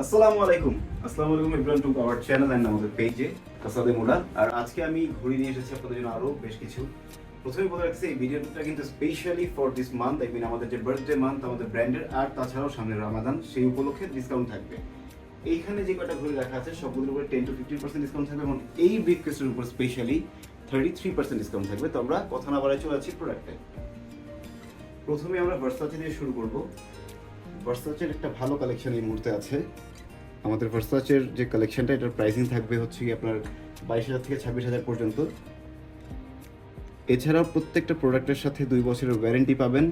আসসালামু আলাইকুম। আসসালামু আলাইকুম everyone to our channel and আমাদের পেজে কাসাদে মোডা। আর আজকে আমি ঘড়ি নিয়ে এসেছি আপনাদের জন্য আরো বেশ কিছু। প্রথমে বলে রাখছি এই ভিডিওটা কিন্তু specially for this month, I mean আমাদের যে বার্থডে মান্থ আমাদের ব্র্যান্ডের, আর তাছাড়াও সামনে রমাদান, সেই উপলক্ষে ডিসকাউন্ট থাকবে। এইখানে যে কয়টা ঘড়ি রাখা আছে সবগুলোর উপরে 10 to 15% ডিসকাউন্ট থাকবে এবং এই ব্রিফকেসের উপর স্পেশালি 33% ডিসকাউন্ট থাকবে। তো আমরা কথা না বাড়াই চলে যাচ্ছি প্রোডাক্টে। প্রথমে আমরা ভার্সাচে দিয়ে শুরু করব। ভার্সাচের একটা ভালো কালেকশন এই মুহূর্তে আছে। আমাদের ভার্সাচের যে কালেকশনটা, এটার প্রাইসিং থাকবে হচ্ছে কি আপনার 22,000 থেকে 26,000 পর্যন্ত। এছাড়াও প্রত্যেকটা প্রোডাক্টের সাথে 2 বছরের ওয়ারেন্টি পাবেন।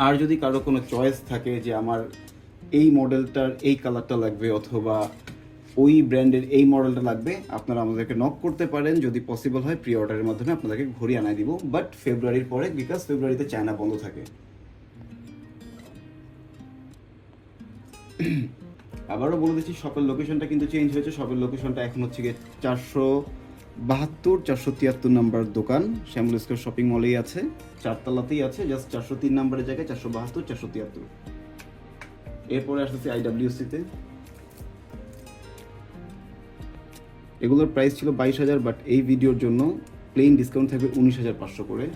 আর যদি কারো কোনো চয়েস থাকে যে আমার এই মডেলটার এই কালারটা লাগবে অথবা ওই ব্র্যান্ডের এই মডেলটা লাগবে, আপনারা আমাদেরকে নক করতে পারেন। যদি পসিবল হয় প্রি অর্ডারের মাধ্যমে আপনাদেরকে ঘড়ি আনাই দিব, বাট ফেব্রুয়ারির পরে, বিকজ ফেব্রুয়ারিতে চায়না বন্ধ থাকে। আবারও বলে দিচ্ছি, শপের লোকেশনটা কিন্তু চেঞ্জ হয়েছে। শপের লোকেশনটা এখন হচ্ছে গিয়ে 472 473 নাম্বার দোকান শ্যামল স্কোয়ার শপিং মলেই আছে, 4তলাতেই আছে। জাস্ট 403 নাম্বারের জায়গায় 472 473। এরপরে আসতেছি আইডাব্লিউসিতে। এগুলোর প্রাইস ছিল 22,000, বাট এই ভিডিওর জন্য প্লেন ডিসকাউন্ট থাকবে 19,500 করে।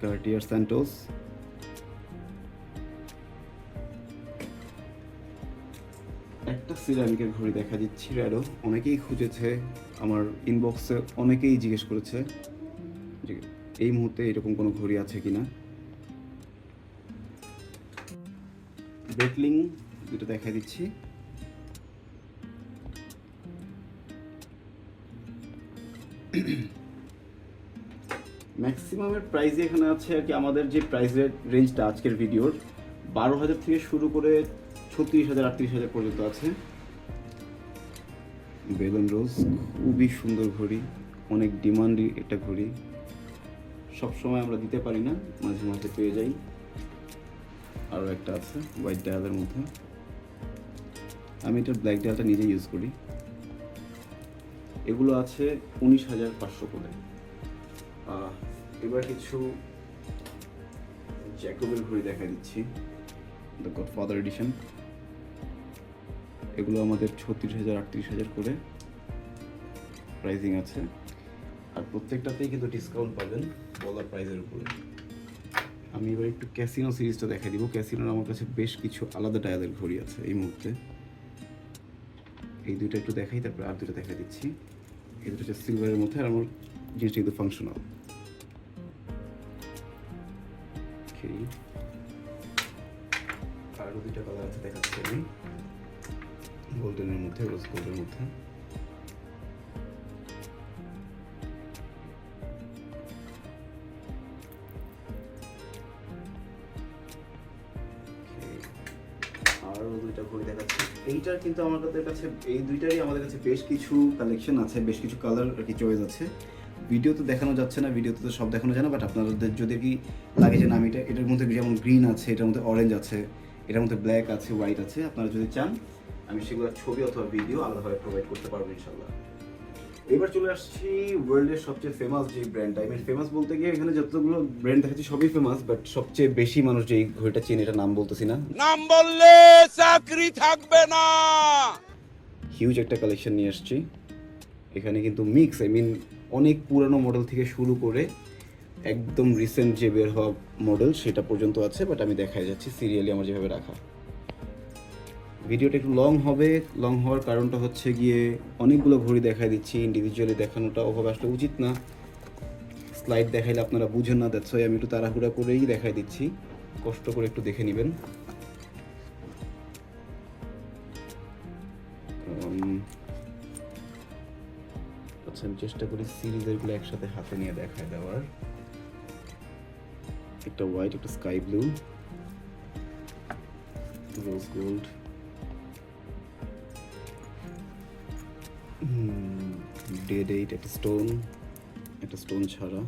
কার্টিয়ার স্যান্টোস, একটা সিরামিকের ঘড়ি দেখা দিচ্ছি র্যাডো। অনেকেই খুঁজেছে, আমার ইনবক্সে অনেকেই জিজ্ঞেস করেছে যে এই মুহূর্তে এরকম কোনো ঘড়ি আছে কিনা। ব্রেটলিং দুটো দেখা দিচ্ছি। ম্যাক্সিমামের প্রাইসে এখানে আছে আর কি, আমাদের যে প্রাইসের রেঞ্জটা আজকের ভিডিওর 12,000 থেকে শুরু করে 36,000 38,000 পর্যন্ত আছে। বেলন রোজ খুবই সুন্দর ঘড়ি, অনেক ডিমান্ডি একটা ঘড়ি। সবসময় আমরা দিতে পারি না, মাঝে মাঝে পেয়ে যাই। আরও একটা আছে হোয়াইট ডায়ালের মধ্যে, আমি এটার ব্ল্যাক ডায়ালটা নিজে ইউজ করি। এগুলো আছে 19,500 করে। এবার কিছু জ্যাকবের ঘড়ি দেখা দিচ্ছি, দ্য গডফাদার এডিশন। এগুলো আমাদের 36,000 38,000 করে প্রাইসিং আছে। আর প্রত্যেকটাতেই কিন্তু ডিসকাউন্ট পাবেন বলার প্রাইসের উপরে। আমি এবার একটু ক্যাসিনো সিরিজটা দেখা দিব। ক্যাসিনোর আমার কাছে বেশ কিছু আলাদা ডায়ালের ঘড়ি আছে এই মুহূর্তে। এই দুইটা একটু দেখাই, তারপর আর দুটো দেখা দিচ্ছি। এই দুটো হচ্ছে সিলভারের মধ্যে, আর আমার জিনিসটা কিন্তু ফাংশনাল। আরও দুইটা কালার আছে দেখাচ্ছি আমি, গোল্ডেনের মধ্যে, রোজ গোল্ডের মধ্যে। আরও দুইটা ঘড়ি দেখাচ্ছি। এইটার কিন্তু আমাদের কাছে, এই দুইটারই আমাদের কাছে বেশ কিছু কালেকশন আছে, বেশ কিছু কালার আর কি চয়েস আছে। ভিডিওতে দেখানো যাচ্ছে না, ভিডিওতে তো সব দেখানো যায় না, বাট আপনাদের যদি কি লাগে যে না আমি এটার মধ্যে যেমন গ্রিন আছে, এটার মধ্যে অরেঞ্জ আছে, এটার মধ্যে ব্ল্যাক আছে, হোয়াইট আছে, আপনারা যদি চান আমি সেগুলোর ছবি অথবা ভিডিও আলাদাভাবে প্রোভাইড করতে পারবো ইনশাল্লাহ। এবার চলে আসছি ওয়ার্ল্ডের সবচেয়ে ফেমাস যে ব্র্যান্ড, আই মিন ফেমাস বলতে গিয়ে এখানে যতগুলো ব্র্যান্ড দেখাচ্ছি সবই ফেমাস, বাট সবচেয়ে বেশি মানুষ যে ঘড়িটা চেনে, এটা নাম বলতেছি না, নাম বললে চাকরি থাকবে না। হিউজ একটা কালেকশন নিয়ে আসছি। এখানে কিন্তু মিক্স, আই মিন অনেক পুরানো মডেল থেকে শুরু করে একদম রিসেন্ট যে বের হওয়া মডেল সেটা পর্যন্ত আছে, বাট আমি দেখাই যাচ্ছি সিরিয়ালি আমার যেভাবে রাখা। ভিডিওটা একটু লং হবে, লং হওয়ার কারণটা হচ্ছে গিয়ে অনেকগুলো ঘড়ি দেখাই দিচ্ছি, ইন্ডিভিজুয়ালি দেখানোটা ওভাবে আসলে উচিত না। স্লাইড দেখাইলে আপনারা বুঝেন না, দ্যাটস ওয়াই আমি একটু তাড়াহুড়া করেই দেখাই দিচ্ছি, কষ্ট করে একটু দেখে নেবেন। আচ্ছা, আমি চেষ্টা করি সিরিজেরগুলো একসাথে হাতে নিয়ে দেখায় দেওয়ার। একটা হোয়াইট, একটা sky blue, rose gold, dead eight, একটা স্টোন ছাড়া,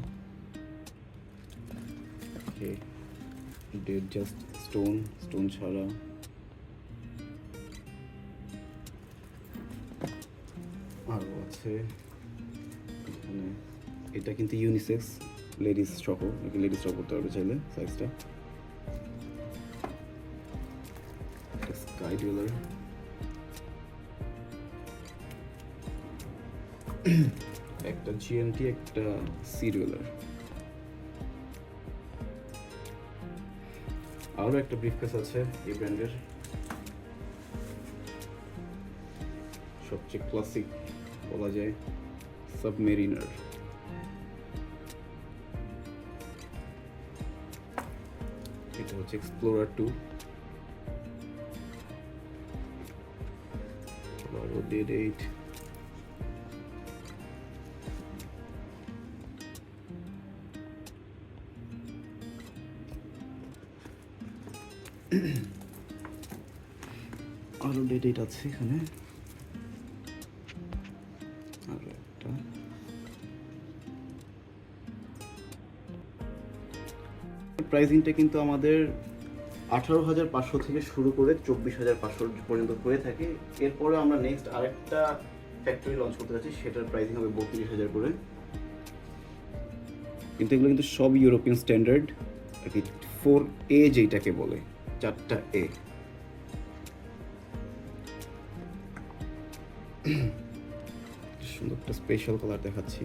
ডেড জাস্ট স্টোন ছাড়া, আরও আছে এখানে। এটা কিন্তু ইউনিসেক্স, লেডিস স্টকও, লেডিস স্টক করতে পারবে চাইলে সাইজটা। স্কাই ডুয়েলার, একটা জিএনটি, একটা সি ডুয়েলার, আরও একটা ব্রিফকেস আছে এই ব্র্যান্ডের, সবচেয়ে ক্লাসিক বলা যায়, সাবমেরিনার। এটা হচ্ছে এক্সপ্লোরার 2, আরও ডেড 8, আরও ডেড 8 আছে এখানে, আরও একটা। প্রাইসিংটা কিন্তু আমাদের 18,500 থেকে শুরু করে 24,500 পর্যন্ত হয়ে থাকে। এরপরে আমরা নেক্সট আরেকটা ফ্যাক্টরি লঞ্চ করতে যাচ্ছি, সেটার প্রাইসিং হবে 32,000 করে। কিন্তু এগুলো কিন্তু সব ইউরোপিয়ান স্ট্যান্ডার্ড আর কি, 4A যেটাকে বলে, 4টা A। সুন্দর একটা স্পেশাল কালার দেখাচ্ছি।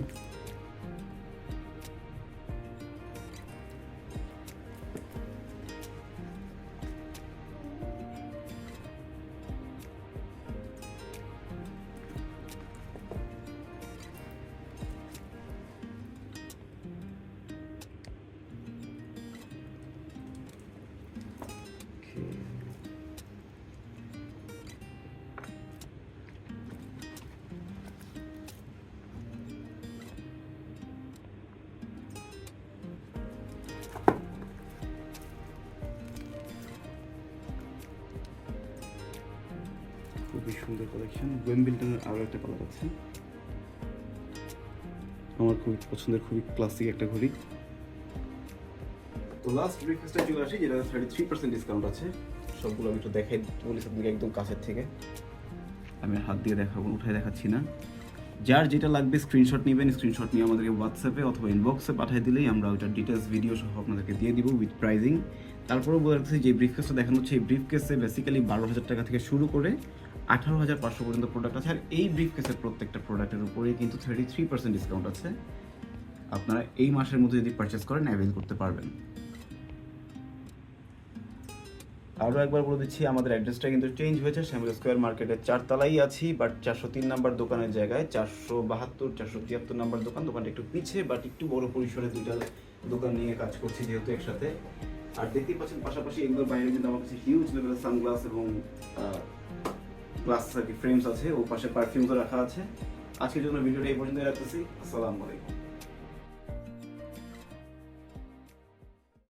খুবই সুন্দর কালেকশন। ওয়েম্বলটনের আরও একটা কালার আছে, আমার খুবই পছন্দের, খুবই ক্লাসিক একটা ঘড়ি। তো লাস্ট ব্রেকফাস্টে চলে আসি, যেটা 33% ডিসকাউন্ট আছে। সবগুলো আমি একটু দেখাই বলি আপনাকে একদম কাছের থেকে, আমি হাত দিয়ে দেখাবো, উঠাই দেখাচ্ছি না। যার যেটা লাগবে স্ক্রিনশট নেবেন, স্ক্রিনশট নিয়ে আমাদেরকে হোয়াটসঅ্যাপে অথবা ইনবক্সে পাঠিয়ে দিলেই আমরা ওইটার ডিটেলস ভিডিও সহ আপনাদেরকে দিয়ে দিব উইথ প্রাইজিং। তারপরেও বলে রাখছি যে ব্রিফকেসটা দেখানো হচ্ছে, এই ব্রিফকেসে বেসিক্যালি 12,000 টাকা থেকে শুরু করে 18,500 পর্যন্ত প্রোডাক্ট আছে। আর এই ব্রিফকেসের প্রত্যেকটা প্রোডাক্টের উপরেই কিন্তু 33% ডিসকাউন্ট আছে। আপনারা এই মাসের মধ্যে যদি পারচেস করেন অ্যাভেল করতে পারবেন। আরও একবার বলে দিচ্ছি, আমাদের অ্যাড্রেসটা কিন্তু চেঞ্জ হয়েছে। শ্যামল স্কোয়ার মার্কেটের 4 তলায় আছি, বাট 403 নাম্বার দোকানের জায়গায় 472, 473 নাম্বার দোকান। দোকানটা একটু পিছিয়ে, বাট একটু বড় পরিসরে দুইটা দোকান নিয়ে কাজ করছি যেহেতু একসাথে। আর দেখতেই পাচ্ছেন পাশাপাশি এগুলোর বাইরে কিন্তু আমার কাছে হিউজ লেভেলের সানগ্লাস এবং গ্লাস আর কি ফ্রেমস আছে, ও পাশে পারফিউমসও রাখা আছে। আজকের জন্য ভিডিওটা এই পর্যন্ত রাখতেছি। আসসালামু আলাইকুম।